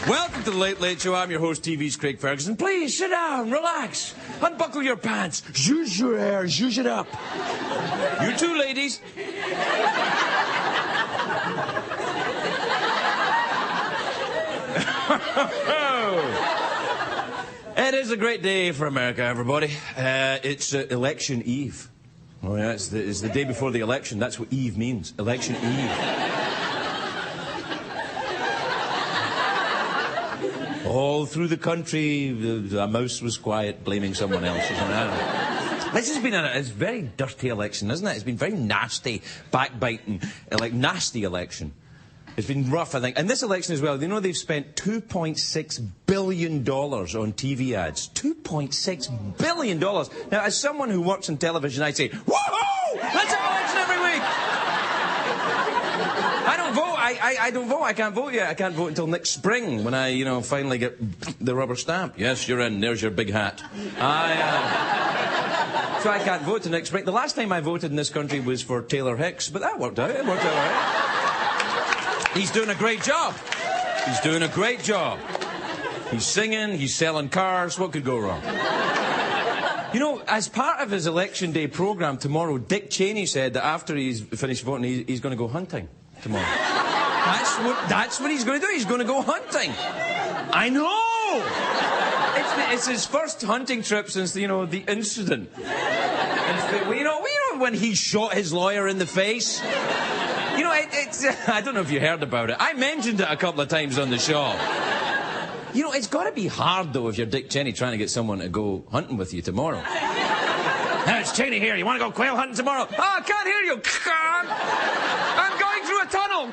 Welcome to the Late Late Show. I'm your host, TV's Craig Ferguson. Please sit down, relax, unbuckle your pants, zhuzh your hair, zhuzh it up. You too, ladies. It is a great day for America, everybody. It's election eve. Oh yeah, it's the day before the election. That's what eve means. Election eve. All through the country, a mouse was quiet, blaming someone else. This has been a very dirty election, isn't it? It's been very nasty, backbiting, like nasty election. It's been rough, I think. And this election as well, you know they've spent $2.6 billion on TV ads. $2.6 billion. Now, as someone who works in television, I say, woohoo! Let's have an election every week! I don't vote. I don't vote. I can't vote yet. I can't vote until next spring when I, finally get the rubber stamp. Yes, you're in. There's your big hat. So I can't vote till next spring. The last time I voted in this country was for Taylor Hicks, but that worked out. It worked out all right. He's doing a great job. He's doing a great job. He's singing. He's selling cars. What could go wrong? You know, as part of his election day programme tomorrow, Dick Cheney said that after he's finished voting, he's going to go hunting tomorrow. That's what he's going to do. He's going to go hunting. I know! It's his first hunting trip since, the incident. When he shot his lawyer in the face? I don't know if you heard about it. I mentioned it a couple of times on the show. It's got to be hard, though, if you're Dick Cheney trying to get someone to go hunting with you tomorrow. Now, it's Cheney here. You want to go quail hunting tomorrow? Oh, I can't hear you. I'm going through a tunnel.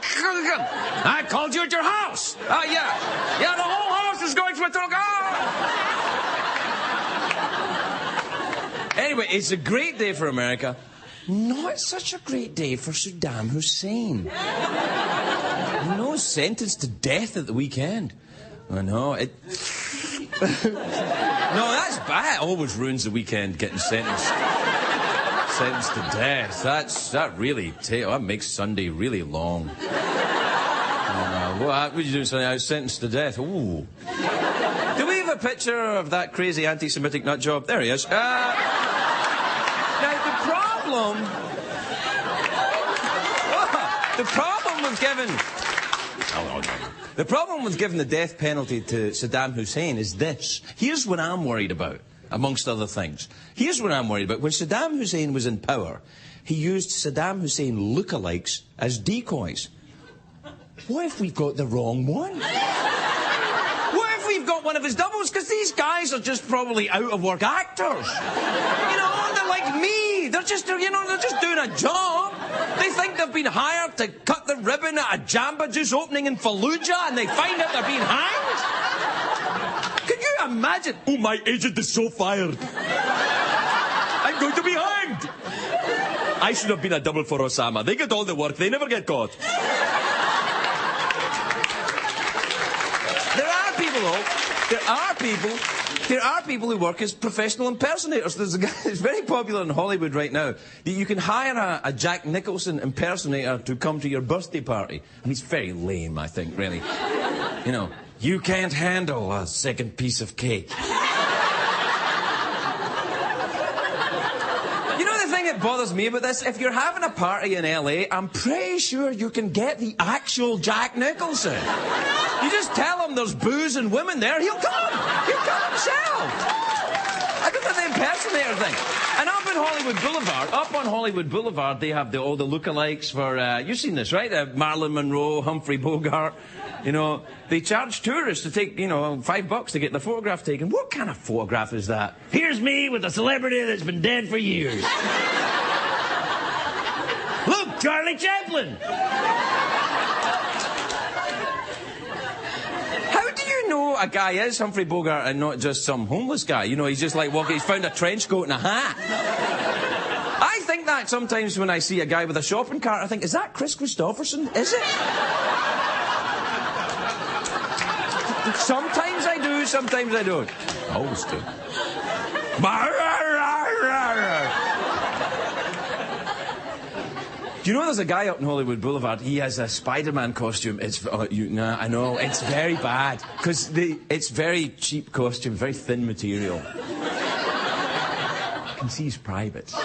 I called you at your house. Yeah. Yeah, the whole house is going through a tunnel. Anyway, it's a great day for America. Not such a great day for Saddam Hussein. Sentenced to death at the weekend. I know, it... No, that's bad. It always ruins the weekend, getting sentenced to death. That really that makes Sunday really long. What did you do Sunday? I was sentenced to death. Ooh. Do we have a picture of that crazy anti-Semitic nut job? There he is. Now, the problem with giving the death penalty to Saddam Hussein is this. Here's what I'm worried about, amongst other things. Here's what I'm worried about. When Saddam Hussein was in power, he used Saddam Hussein lookalikes as decoys. What if we've got the wrong one? What if we've got one of his doubles? Because these guys are just probably out-of-work actors. They're like me. They're just doing a job. They think they've been hired to cut the ribbon at a Jamba Juice opening in Fallujah, and they find out they're being hanged? Can you imagine? Oh, my agent is so fired. I'm going to be hanged. I should have been a double for Osama. They get all the work. They never get caught. There are people who work as professional impersonators. There's a guy that's very popular in Hollywood right now. You can hire a Jack Nicholson impersonator to come to your birthday party. I mean, it's very lame, I think, really. You can't handle a second piece of cake. The thing that bothers me about this, if you're having a party in LA, I'm pretty sure you can get the actual Jack Nicholson. You just tell him there's booze and women there, he'll come. He'll come himself. I don't know the impersonator thing. And up on Hollywood Boulevard, they have all the lookalikes for, you've seen this, right? Marilyn Monroe, Humphrey Bogart. They charge tourists to take, $5 to get the photograph taken. What kind of photograph is that? Here's me with a celebrity that's been dead for years. Look, Charlie Chaplin. How do you know a guy is Humphrey Bogart and not just some homeless guy? He's just like walking, he's found a trench coat and a hat. I think that sometimes when I see a guy with a shopping cart, I think, is that Chris Christopherson? Is it? Sometimes I do, sometimes I don't. I always do. Do you know there's a guy up in Hollywood Boulevard, he has a Spider-Man costume. It's, I know, it's very bad. Because it's very cheap costume, very thin material. I can see his privates.